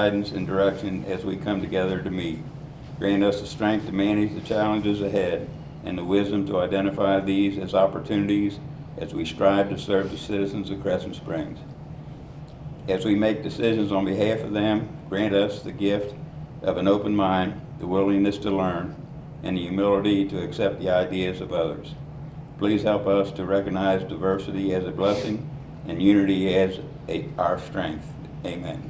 guidance and direction as we come together to meet. Grant us the strength to manage the challenges ahead and the wisdom to identify these as opportunities as we strive to serve the citizens of Crescent Springs. As we make decisions on behalf of them, grant us the gift of an open mind, the willingness to learn, and the humility to accept the ideas of others. Please help us to recognize diversity as a blessing and unity as our strength. Amen.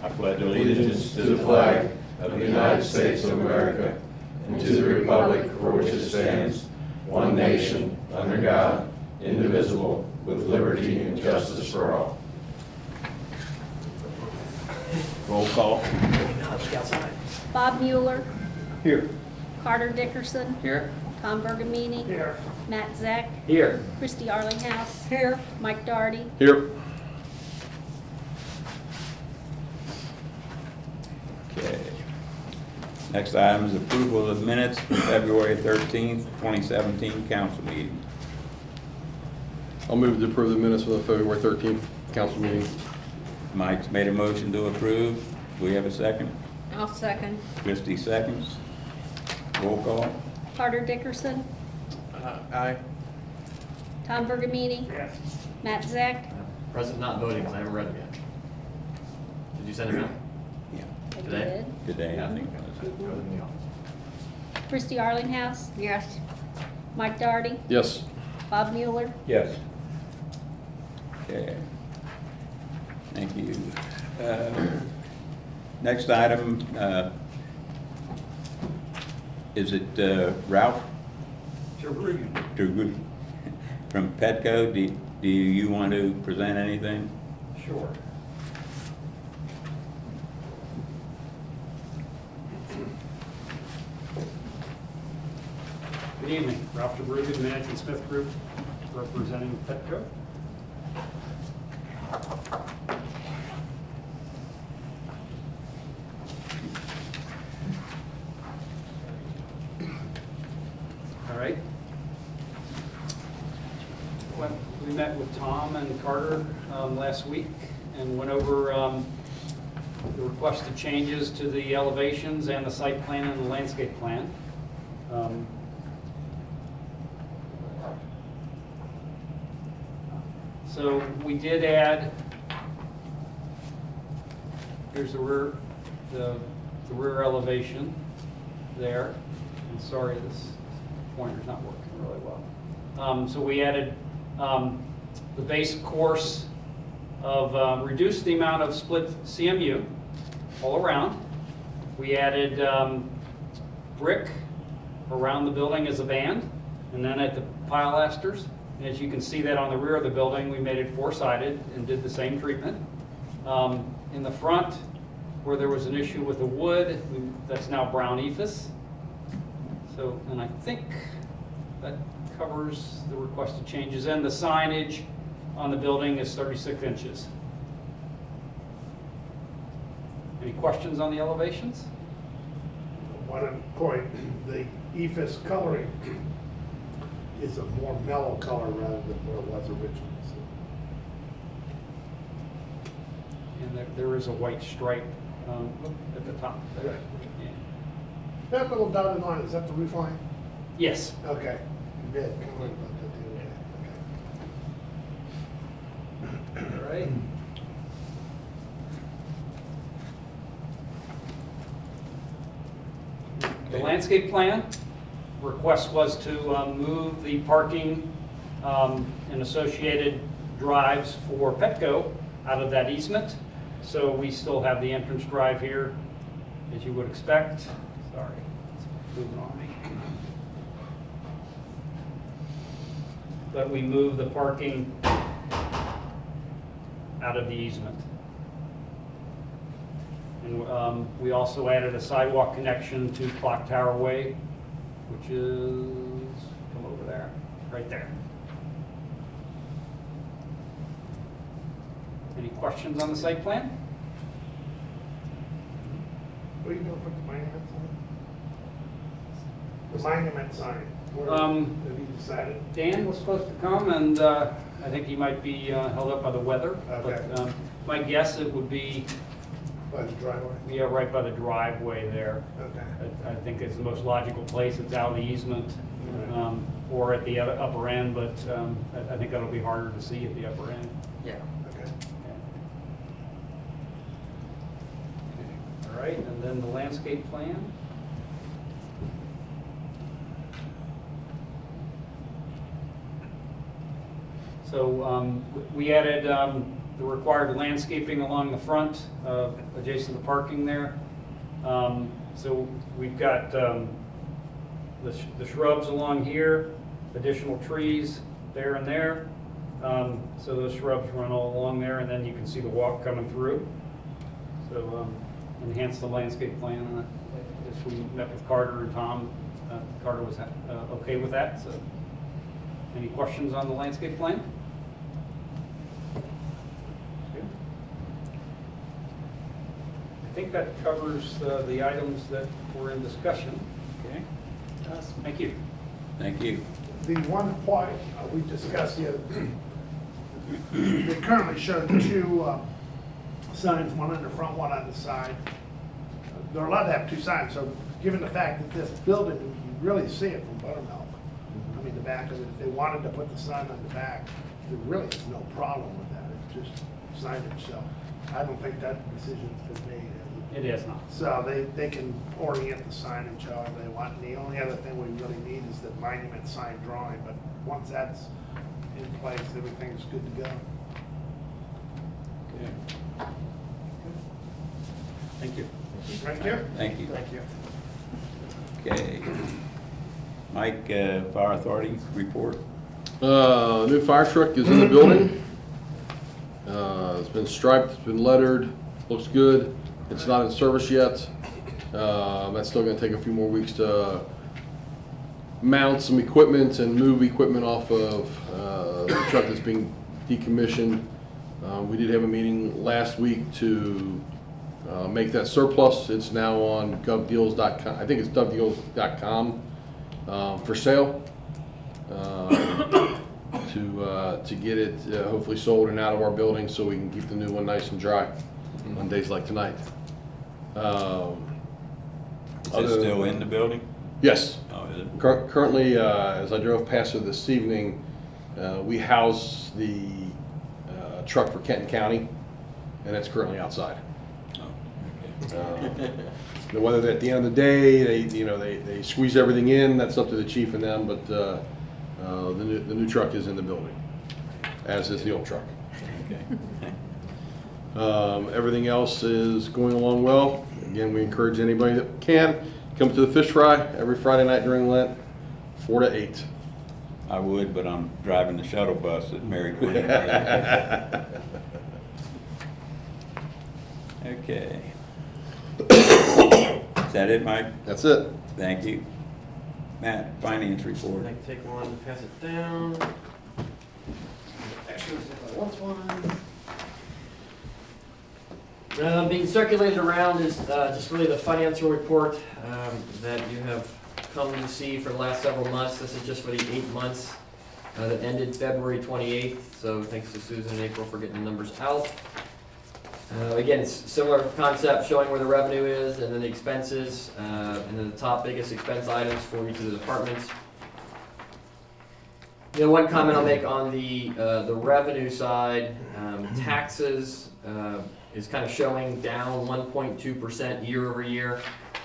I pledge Allegiance to the flag of the United States of America and to the republic for which it stands, one nation, under God, indivisible, with liberty and justice for all. Roll call. Bob Mueller, Here. Carter Dickerson, Here. Tom Bergamini, Here. Matt Zeck, Here. Christy Arlinghouse. Here. Mike Doherty. Here. Okay. Next item is approval of minutes from February 13th, 2017 council meeting. I'll move to approve the minutes for the February 13th council meeting. Mike's made a motion to approve. Do we have a second? I'll second. Christie seconds. Roll call. Carter Dickerson, Aye. Tom Bergamini, Yes. Matt Zeck, Present not voting because I haven't read them yet. Did you send them out? Yeah. I Today? did. Today, I think. I was in the office. Christy Arlinghouse. Yes. Mike Doherty, Yes. Bob Mueller. Yes. Okay. Thank you. Next item, is it Ralph Terwilliger from Petco? Do you want to present anything? Sure. Good evening, Ralph DeBrugen, Management Smith Group, representing Petco. All right. Well, we met with Tom and Carter last week and went over the requested changes to the elevations and the site plan and the landscape plan. So we did add, here's the rear elevation there. And sorry, this pointer's not working really well. So we added the base course of reduced the amount of split CMU all around. We added brick around the building as a band, and then at the pilasters. And as you can see that on the rear of the building, we made it four-sided and did the same treatment. In the front, where there was an issue with the wood, that's now brown ephes. So, and I think that covers the requested changes. And the signage on the building is 36 inches. Any questions on the elevations? One point, the ephes coloring is a more mellow color rather than what it was originally. And there is a white stripe at the top there. Right. Yeah. That little dotted line, is that the roof line? Yes. Okay. You did, kind of like about that the other day. All right. The landscape plan request was to move the parking and associated drives for Petco out of that easement. So we still have the entrance drive here, as you would expect. Sorry, it's moving on me. But we moved the parking out of the easement. And we also added a sidewalk connection to Clock Tower Way, which is, come over there, right there. Any questions on the site plan? What are you gonna put the monument sign? The monument sign, where, Um, have you decided? Dan was supposed to come and I think he might be held up by the weather. Okay. But my guess it would be, By the driveway? yeah, right by the driveway there. Okay. I think it's the most logical place. It's out of the easement Right. or at the upper end, but I think that'll be harder to see at the upper end. Yeah. Okay. All right, and then the landscape plan. So we added the required landscaping along the front, adjacent to parking there. So we've got the shrubs along here, additional trees there and there. So those shrubs run all along there, and then you can see the walk coming through. So enhance the landscape plan. And I guess we met with Carter and Tom. Carter was okay with that. So any questions on the landscape plan? I think that covers the items that were in discussion. Okay, Thank you. thank you. The one point we discussed the other, they currently show two signs, one on the front, one on the side. They're allowed to have two signs, so given the fact that this building, you really see it from Buttermilk. I mean, the back of it, if they wanted to put the sign on the back, there really is no problem with that. It's just signage, so I don't think that decision's been made. It is not. So they can orient the signage however they want. And the only other thing we really need is the monument sign drawing, but once that's in place, everything's good to go. Okay. Thank you. Thank you. Thank you. Thank you. Okay. Mike, Fire Authority report. New fire truck is in the building. It's been striped, it's been lettered, looks good. It's not in service yet. That's still gonna take a few more weeks to mount some equipment and move equipment off of the truck that's being decommissioned. We did have a meeting last week to make that surplus. It's now on govdeals.com. I think it's govdeals.com for sale. To get it hopefully sold and out of our building so we can keep the new one nice and dry on days like tonight. Is it still in the building? Yes. Oh, is it? Currently, as I drove past it this evening, we house the truck for Kenton County, and it's currently outside. Oh, okay. Now, whether at the end of the day they squeeze everything in, that's up to the chief and them. But the new truck is in the building, as is the old truck. Okay. Everything else is going along well. Again, we encourage anybody that can come to the fish fry every Friday night during Lent, 4 to 8. I would, but I'm driving the shuttle bus at Mary Queen. Okay. Is that it, Mike? That's it. Thank you. Matt, finance I report. can take one and pass it down. Actually, if I want one. Being circulated around is just really the financial report that you have come to see for the last several months. This is just for the 8 months that ended February 28th. So thanks to Susan and April for getting the numbers out. Again, it's similar concept, showing where the revenue is and then the expenses, and then the top biggest expense items for each of the departments. One comment I'll make on the revenue side, taxes is kind of showing down 1.2% year over year.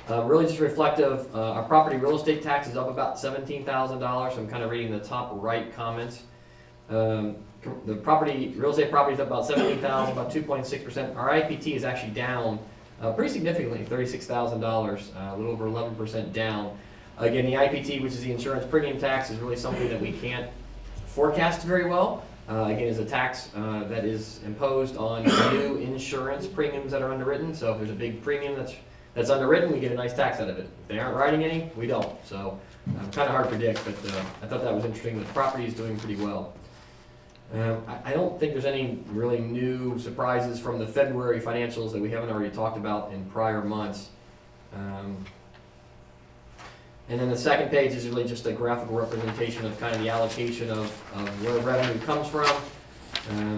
Really just reflective, our property real estate tax is up about $17,000. I'm kind of reading the top right comments. The real estate property is up about $17,000, about 2.6%. Our IPT is actually down pretty significantly, $36,000, a little over 11% down. Again, the IPT, which is the insurance premium tax, is really something that we can't forecast very well. Again, is a tax that is imposed on new insurance premiums that are underwritten. So if there's a big premium that's underwritten, we get a nice tax out of it. If they aren't writing any, we don't. So kind of hard to predict, but I thought that was interesting. The property is doing pretty well. I don't think there's any really new surprises from the February financials that we haven't already talked about in prior months. And then the second page is really just a graphical representation of kind of the allocation of where revenue comes from.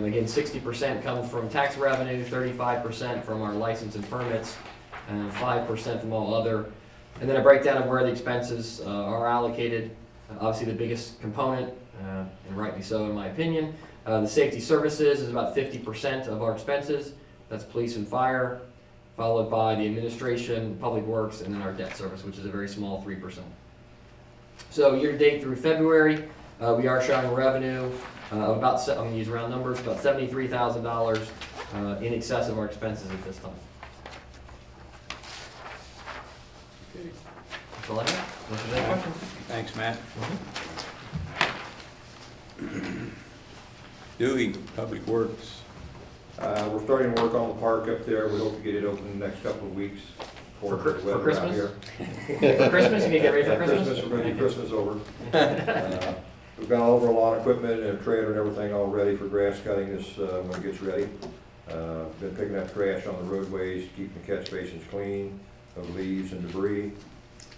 Again, 60% comes from tax revenue, 35% from our license and permits, and 5% from all other. And then a breakdown of where the expenses are allocated. Obviously, the biggest component, and rightly so in my opinion, the safety services is about 50% of our expenses. That's police and fire, followed by the administration, public works, and then our debt service, which is a very small 3%. So year to date through February, we are showing revenue of about, I'm going to use round numbers, about $73,000 in excess of our expenses at this time. That's all I have. Unless there's any questions. Thanks, Matt. Dewey, Public Works. We're starting to work on the park up there. We hope to get it open in the next couple of weeks. For the weather out Christmas? here. For Christmas, you can get ready for Yeah, Christmas? We're gonna do Christmas over. We've got all of our lawn equipment and a trailer and everything all ready for grass cutting this, when it gets ready. Been picking up trash on the roadways, keeping the catch basins clean of leaves and debris.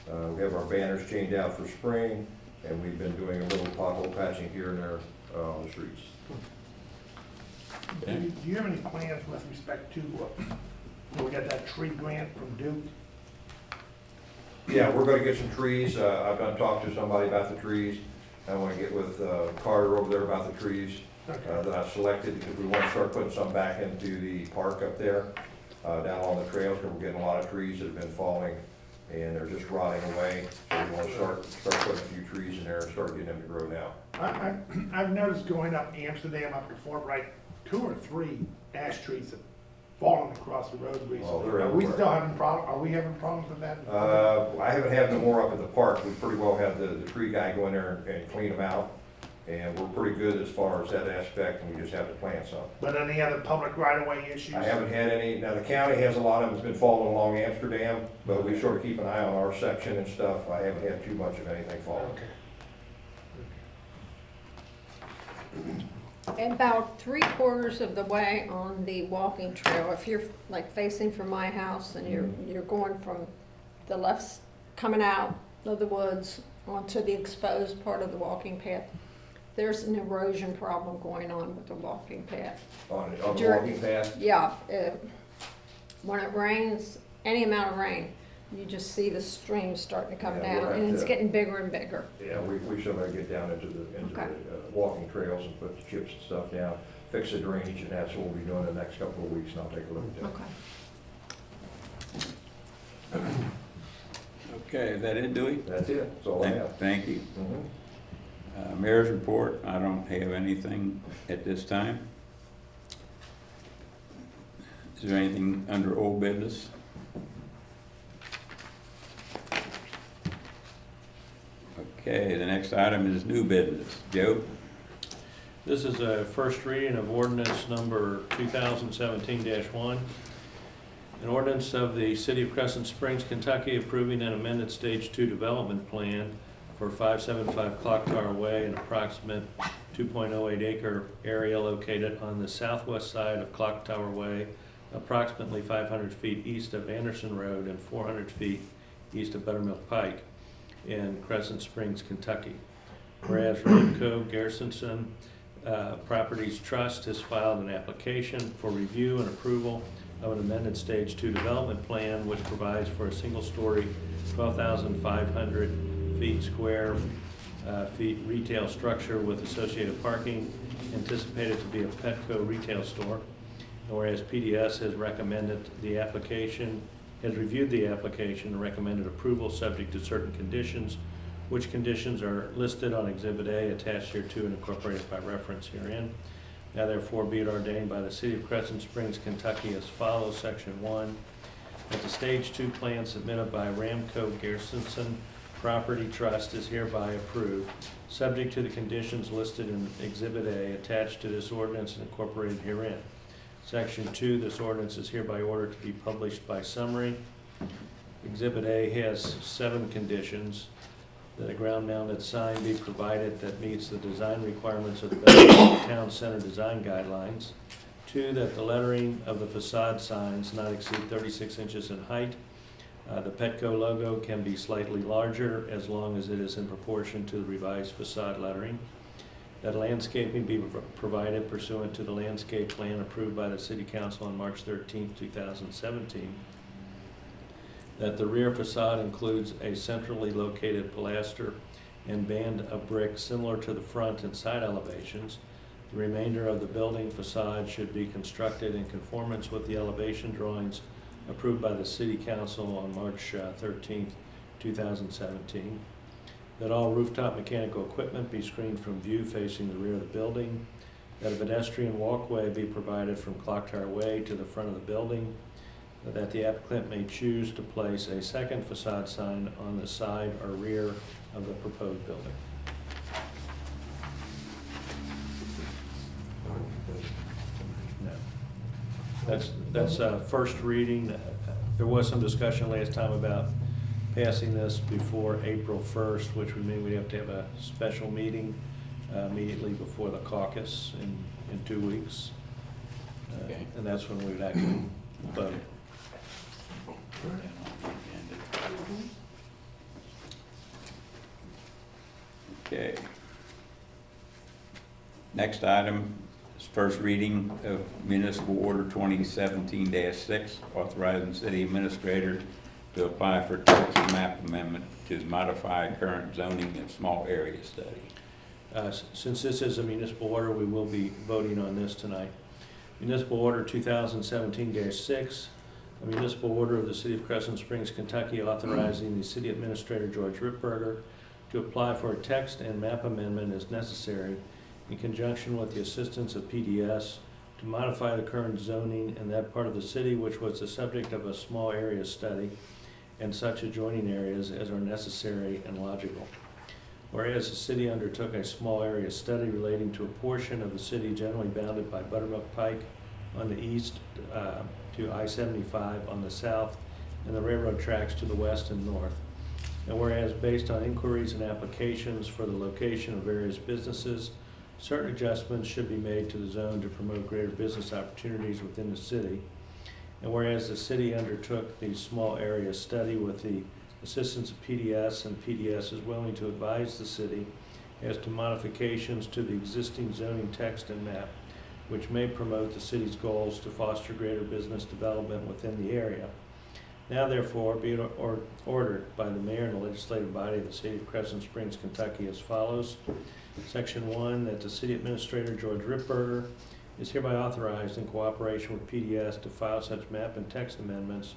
We have our banners changed out for spring, and we've been doing a little pothole patching here and there on the streets. Do you have any plans with respect to, we got that tree grant from Duke? Yeah, we're gonna get some trees. I've done talked to somebody about the trees. I wanna get with Carter over there about the trees that I've selected, because we wanna start putting some back into the park up there, down along the trails, because we're getting a lot of trees that have been falling and they're just rotting away. So we wanna start putting a few trees in there and start getting them to grow now. I've noticed going up Amsterdam up to Fort Wright, 2 or 3 ash trees have fallen across the road recently. Oh, they're Are we everywhere. still having are we having problems with that? I haven't had no more up at the park. We pretty well had the tree guy go in there and clean them out. And we're pretty good as far as that aspect, and we just have to plant some. But any other public right-of-way issues? I haven't had any. Now, the county has a lot of them that's been falling along Amsterdam, but we sort of keep an eye on our section and stuff. I haven't had too much of anything falling. Okay. About 3/4 of the way on the walking trail, if you're like facing from my house and you're going from the left, coming out of the woods onto the exposed part of the walking path, there's an erosion problem going on with the walking path. On the During- walking path. Yeah, when it rains, any amount of rain, you just see the stream starting to come Yeah, we'll down, have and it's to- getting bigger and bigger. Yeah, we should have to get down into the Okay. walking trails and put the chips and stuff down, fix the drainage, and that's what we'll be doing the next couple of weeks, and I'll take a look at that. Okay. Okay, is that it, Dewey? That's it. That's all I have. Thank you. Mhm. Mayor's report, I don't have anything at this time. Is there anything under old business? Okay, the next item is new business. Joe? This is a first reading of ordinance number 2017-1. An ordinance of the City of Crescent Springs, Kentucky approving an amended Stage 2 development plan for 575 Clock Tower Way, an approximate 2.08 acre area located on the southwest side of Clock Tower Way, approximately 500 feet east of Anderson Road and 400 feet east of Buttermilk Pike in Crescent Springs, Kentucky. Whereas Ramco Gersonson Properties Trust has filed an application for review and approval of an amended Stage 2 development plan, which provides for a single-story, 12,500 feet square feet retail structure with associated parking, anticipated to be a Petco retail store. Whereas PDS has recommended the application, has reviewed the application and recommended approval subject to certain conditions, which conditions are listed on Exhibit A attached here to and incorporated by reference herein. Now therefore be it ordained by the City of Crescent Springs, Kentucky as follows. Section 1, that the Stage 2 plan submitted by Ramco Gersonson Property Trust is hereby approved, subject to the conditions listed in Exhibit A attached to this ordinance and incorporated herein. Section 2, this ordinance is hereby ordered to be published by summary. Exhibit A has 7 conditions. That a ground-mounted sign be provided that meets the design requirements of the Belleville Town Center design guidelines. 2, that the lettering of the facade signs not exceed 36 inches in height. The Petco logo can be slightly larger as long as it is in proportion to the revised facade lettering. That landscaping be provided pursuant to the landscape plan approved by the City Council on March 13, 2017. That the rear facade includes a centrally located pilaster and band of brick similar to the front and side elevations. The remainder of the building facade should be constructed in conformance with the elevation drawings approved by the City Council on March 13, 2017. That all rooftop mechanical equipment be screened from view facing the rear of the building. That a pedestrian walkway be provided from Clock Tower Way to the front of the building. That the applicant may choose to place a second facade sign on the side or rear of the proposed building. No. That's first reading. There was some discussion last time about passing this before April 1st, which would mean we have to have a special meeting immediately before the caucus in 2 weeks. Okay. And that's when we would actually vote. Okay. Next item is first reading of Municipal Order 2017-6, authorizing city administrator to apply for text map amendment to modify current zoning of small area study. Since this is a municipal order, we will be voting on this tonight. Municipal Order 2017-6, a municipal order of the City of Crescent Springs, Kentucky, authorizing the city administrator, George Ripberger, to apply for a text and map amendment as necessary in conjunction with the assistance of PDS to modify the current zoning in that part of the city which was the subject of a small area study and such adjoining areas as are necessary and logical. Whereas the city undertook a small area study relating to a portion of the city generally bounded by Buttermilk Pike on the east to I-75 on the south and the railroad tracks to the west and north. And whereas based on inquiries and applications for the location of various businesses, certain adjustments should be made to the zone to promote greater business opportunities within the city. And whereas the city undertook the small area study with the assistance of PDS, and PDS is willing to advise the city as to modifications to the existing zoning text and map, which may promote the city's goals to foster greater business development within the area. Now therefore be it ordered by the mayor and the legislative body of the city of Crescent Springs, Kentucky as follows. Section 1, that the city administrator, George Ripberger, is hereby authorized in cooperation with PDS to file such map and text amendments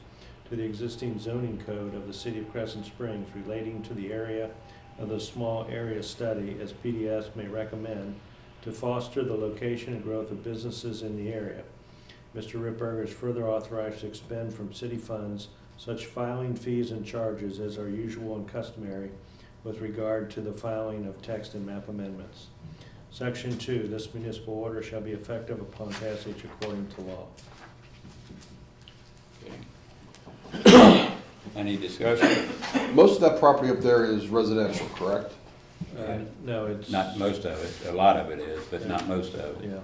to the existing zoning code of the city of Crescent Springs relating to the area of the small area study as PDS may recommend to foster the location and growth of businesses in the area. Mr. Ripberger is further authorized to expend from city funds such filing fees and charges as are usual and customary with regard to the filing of text and map amendments. Section 2, this municipal order shall be effective upon passage according to law. Any discussion? Most of that property up there is residential, correct? No, it's. Not most of it. A lot of it is, but not most of it. Yeah.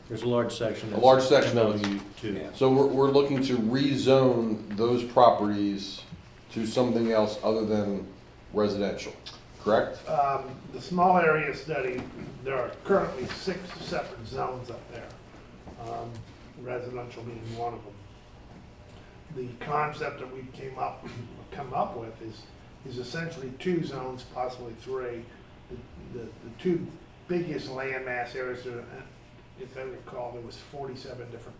There's a large section. A large section of it. MLU too. Yeah. So we're looking to rezone those properties to something else other than residential, correct? The small area study, there are currently 6 separate zones up there, residential being one of them. The concept that we come up with is essentially 2 zones, possibly 3. The 2 biggest landmass areas, if I recall, there was 47 different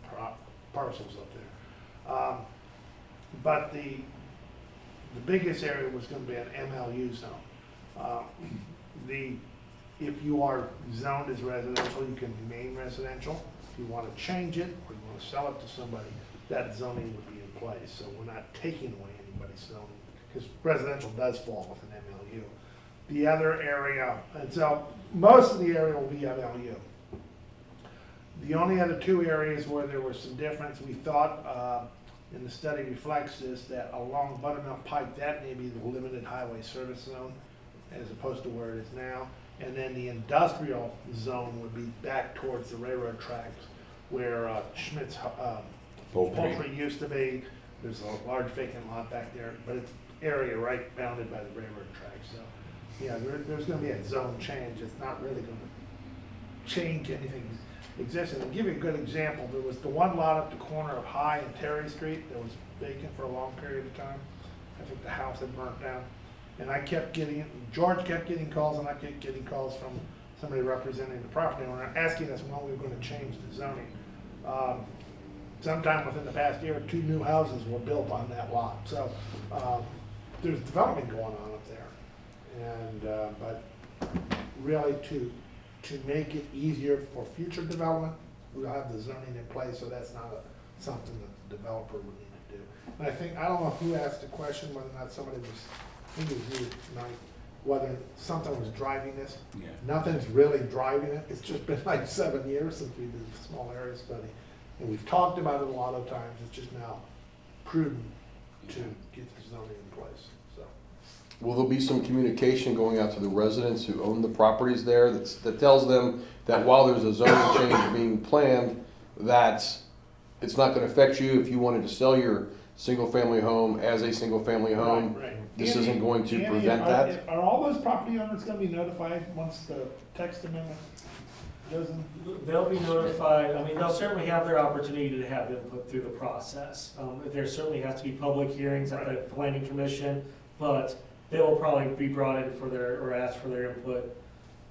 parcels up there. But the biggest area was going to be an MLU zone. If you are zoned as residential, you can remain residential. If you want to change it or you want to sell it to somebody, that zoning would be in place. So we're not taking away anybody's zoning because residential does fall with an MLU. The other area, and so most of the area will be MLU. The only other 2 areas where there was some difference, we thought, and the study reflects this, that along Buttermilk Pike, that may be the limited highway service zone as opposed to where it is now. And then the industrial zone would be back towards the railroad tracks where Schmidt's poultry used to be. There's a large vacant lot back there, but it's area right bounded by the railroad tracks, so, yeah, there's gonna be a zone change. It's not really gonna change anything existing. I'll give you a good example. There was the one lot at the corner of High and Terry Street that was vacant for a long period of time. I think the house had burnt down. And I kept getting, George kept getting calls, and I kept getting calls from somebody representing the property owner, asking us when we were gonna change the zoning. Sometime within the past year, 2 new houses were built on that lot. So, there's development going on up there. And, but really to make it easier for future development, we'll have the zoning in place, so that's not something that the developer would need to do. And I think, I don't know who asked the question, whether or not somebody was, I think it was you tonight, whether something was driving this. Yeah. Nothing's really driving it. It's just been like 7 years since we did the small area study. And we've talked about it a lot of times. It's just now prudent to get the zoning in place, so. Will there be some communication going out to the residents who own the properties there that tells them that while there's a zoning change being planned, that it's not gonna affect you if you wanted to sell your single-family home as a single-family home? Right. This Andy- isn't going to Andy, prevent are- that? Are all those property owners gonna be notified once the text amendment doesn't? They'll be notified, I mean, they'll certainly have their opportunity to have input through the process. There certainly has to be public hearings at the planning commission, but they will probably be brought in for their, or ask for their input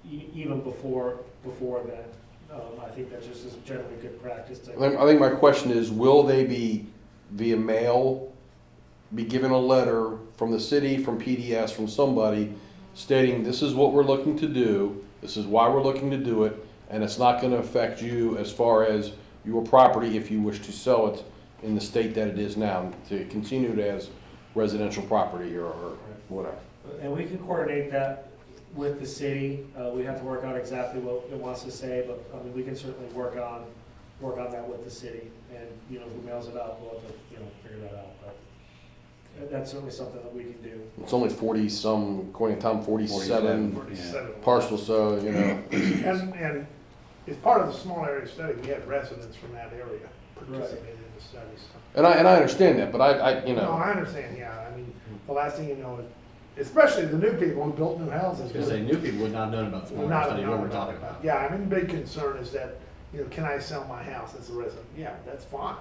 even before then. I think that just is generally good practice. I think my question is, will they be via mail, be given a letter from the city, from PDS, from somebody stating this is what we're looking to do, this is why we're looking to do it, and it's not gonna affect you as far as your property if you wish to sell it in the state that it is now, to continue it as residential property or whatever. And we can coordinate that with the city. We have to work out exactly what it wants to say, but I mean, we can certainly work on that with the city. And, you know, who mails it out, we'll have to, you know, figure that out. But that's certainly something that we can do. It's only 40-some, according to Tom, 47 47. parcels, so, you know. And as part of the small area study, we had residents from that area participate in the study, so. And I understand that, but I you No, know. I understand, yeah. I mean, the last thing you know is, especially the new people who built new houses. I was gonna say, new people would not have known about the small Not- study, what we're not- talking about. Yeah, I mean, the big concern is that, you know, can I sell my house as a resident? Yeah, that's fine.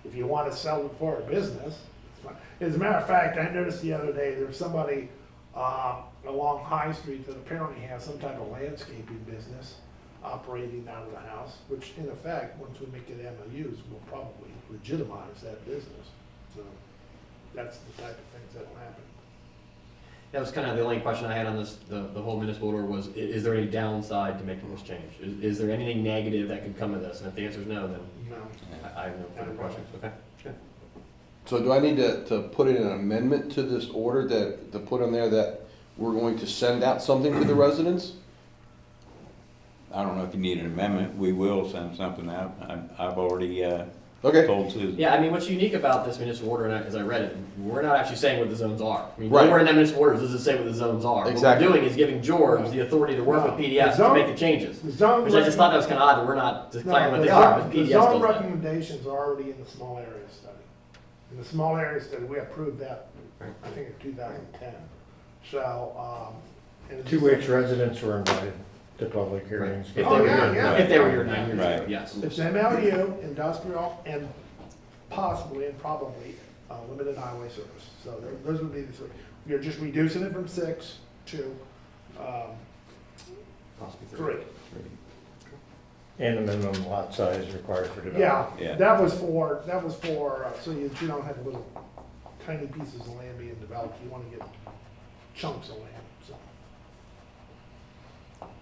If you want to sell it for a business, it's fine. As a matter of fact, I noticed the other day, there was somebody along High Street that apparently has some type of landscaping business operating out of the house, which in effect, once we make it MOUs, will probably legitimize that business. So that's the type of things that will happen. That was kind of the only question I had on this, the whole municipal order was, is there any downside to making this change? Is there anything negative that could come of this? And if the answer is no, then No. I have no further questions. Okay, good. So do I need to put in an amendment to this order to put in there that we're going to send out something to the residents? I don't know if you need an amendment, we will send something out. I've already Okay. told Susan. Yeah, I mean, what's unique about this municipal order, and as I read it, we're not actually saying what the zones are. I mean, Right. nowhere in that municipal order does it say what the zones are. Exactly. What we're doing is giving George the authority to work with PDS to make the changes. The zone Which I just thought that was kind of odd that we're not declaring what No, they the are, zone- but the PDS zone does that. recommendations are already in the small area study. In the small area study, we approved that, I think in 2010. So, and it's 2 just- weeks residents were invited to public hearings. If they Oh, were yeah, here, yeah. if they were here 9 years ago, Right. yes. It's MLU, industrial, and possibly and probably limited highway service. So those would be the 3. You're just reducing it from 6 to Possibly 3. And the minimum lot size required for development. Yeah, Yeah. that was for, so you don't have little tiny pieces of land being developed. You want to get chunks of land, so.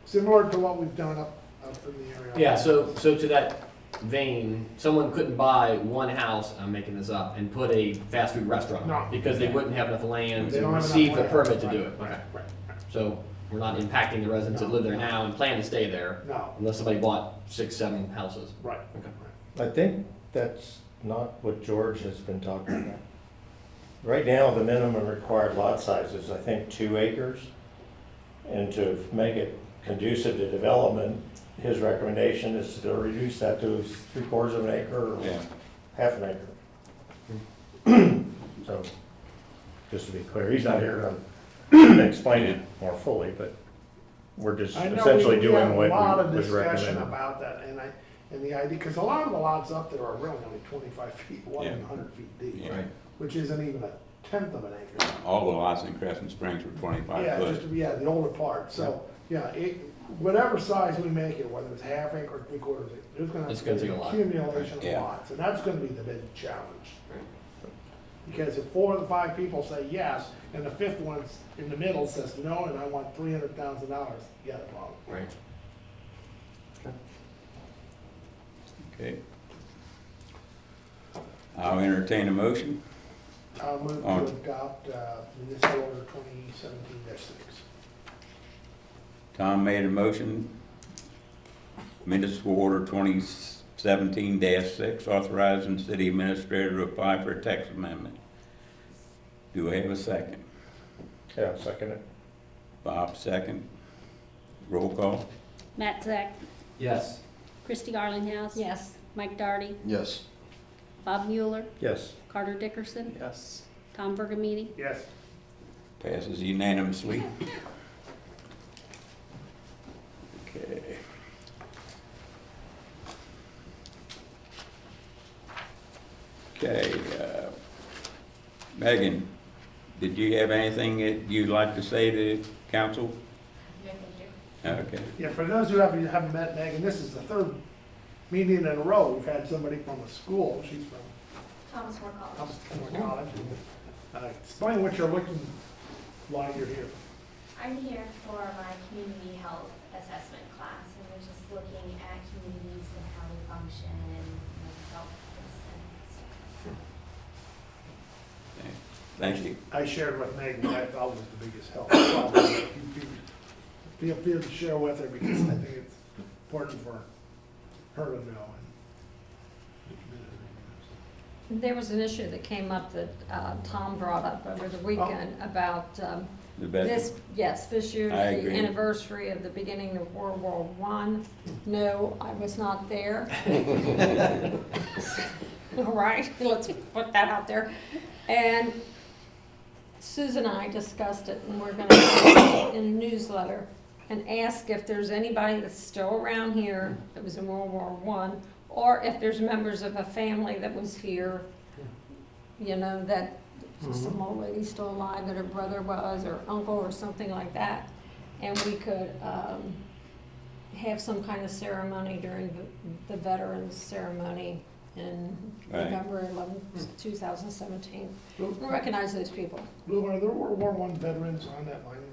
Similar to what we've done up in the area. Yeah, so to that vein, someone couldn't buy one house, I'm making this up, and put a fast food restaurant No. because they wouldn't have enough land They to don't have enough receive the land. permit to do it. Right, Okay. right, right. So we're not impacting the residents that live there now and plan to stay there No, unless somebody bought 6, 7 houses. right. Okay. I think that's not what George has been talking about. Right now, the minimum required lot size is, I think, 2 acres. And to make it conducive to development, his recommendation is to reduce that to 3/4 of an acre or Yeah. half an acre. So, just to be clear, he's not here to explain it more fully, but we're just I know essentially we had doing a what lot of was discussion recommended. about that, and the idea, because a lot of the lots up there are really only 25 feet wide and Yeah. 100 feet deep, Yeah. which isn't even a tenth of an acre. All the lots in Crescent Springs were 25 Yeah, foot. just, yeah, the older part, so, yeah, whatever size we make it, whether it's half acre or 3/4 acre, there's gonna It's have gonna to be take a lot. accumulation of Yeah. lots, and that's gonna be the big challenge. Because if 4 of the 5 people say yes, and the fifth one in the middle says no, and I want $300,000, you got a problem. Right. Okay. I'll entertain a motion. I'll move On. to adopt municipal order 2017-6. Tom made a motion. Municipal Order 2017-6, authorizing the city administrator to apply for a text amendment. Do I have a second? Yeah, second it. Bob, second. Roll call. Matt Zach, Yes. Christie Arlinghouse. Yes. Mike Darty, Yes. Bob Mueller, Yes. Carter Dickerson, Yes. Tom Burgamini. Yes. Passes unanimously. Okay. Okay, Megan, did you have anything that you'd like to say to council? Okay. Yeah, for those who haven't met Megan, this is the third meeting in a row. We've had somebody from a school. She's from Thomas More College. Thomas College. Explain what you're looking while you're here. I'm here for my community health assessment class, and we're just looking at communities and how they function and health. Thank you. I shared with Megan what I felt was the biggest help. Feel free to share with her because I think it's important for her to know. There was an issue that came up that Tom brought up over the weekend about The best. this year's I the agree. anniversary of the beginning of World War I. No, I was not there. All right, let's put that out there. And Susan and I discussed it, and we're gonna put it in a newsletter and ask if there's anybody that's still around here that was in World War I, or if there's members of a family that was here, you know, that some old lady still alive that her brother was, or uncle, or something like that. And we could have some kind of ceremony during the veterans ceremony in Right. November 11th, 2017. And recognize those people. Lou, are there World War I veterans on that monument?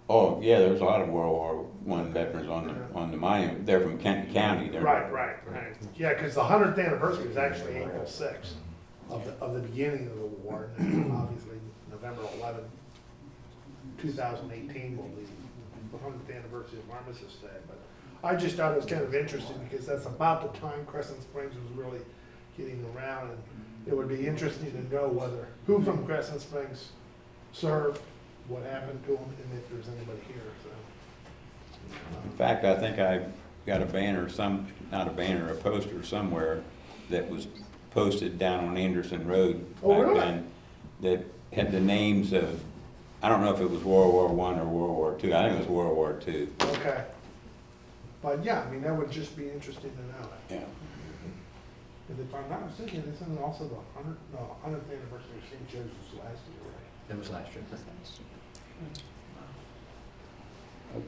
Oh, yeah, there's a lot of World War I veterans on the monument. They're from Kent County. They're- Right. Yeah, because the 100th anniversary was actually April 6th of the beginning of the war. And obviously, November 11th, 2018 will be the 100th anniversary of Armistice Day. But I just thought it was kind of interesting because that's about the time Crescent Springs was really getting around. And it would be interesting to know who from Crescent Springs served, what happened to them, and if there's anybody here, so. In fact, I think I got a banner, not a banner, a poster somewhere that was posted down on Anderson Road Oh, back really? then that had the names of, I don't know if it was World War I or World War II. I think it was World War II. Okay. But yeah, I mean, that would just be interesting to know. Yeah. And if I'm not mistaken, isn't it also the 100th anniversary of St. Joseph's last year, right? That was last year.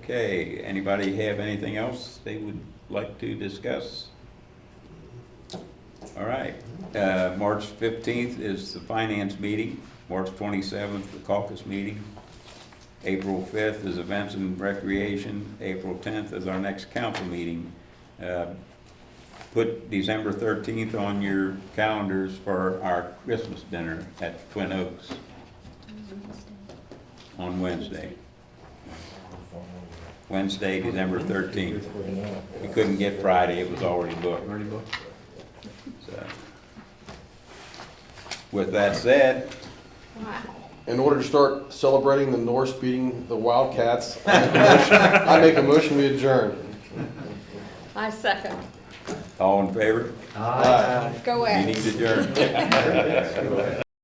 Okay, anybody have anything else they would like to discuss? All right, March 15th is the finance meeting, March 27th, the caucus meeting, April 5th is events and recreation, April 10th is our next council meeting. Put December 13th on your calendars for our Christmas dinner at Twin Oaks on Wednesday. Wednesday, December 13th. We couldn't get Friday, it was already booked. Already booked? So, with that said, Wow. In order to start celebrating the Norse beating the Wildcats, I make a motion we adjourn. I second. All in favor? Aye. Go Meeting ahead. adjourned.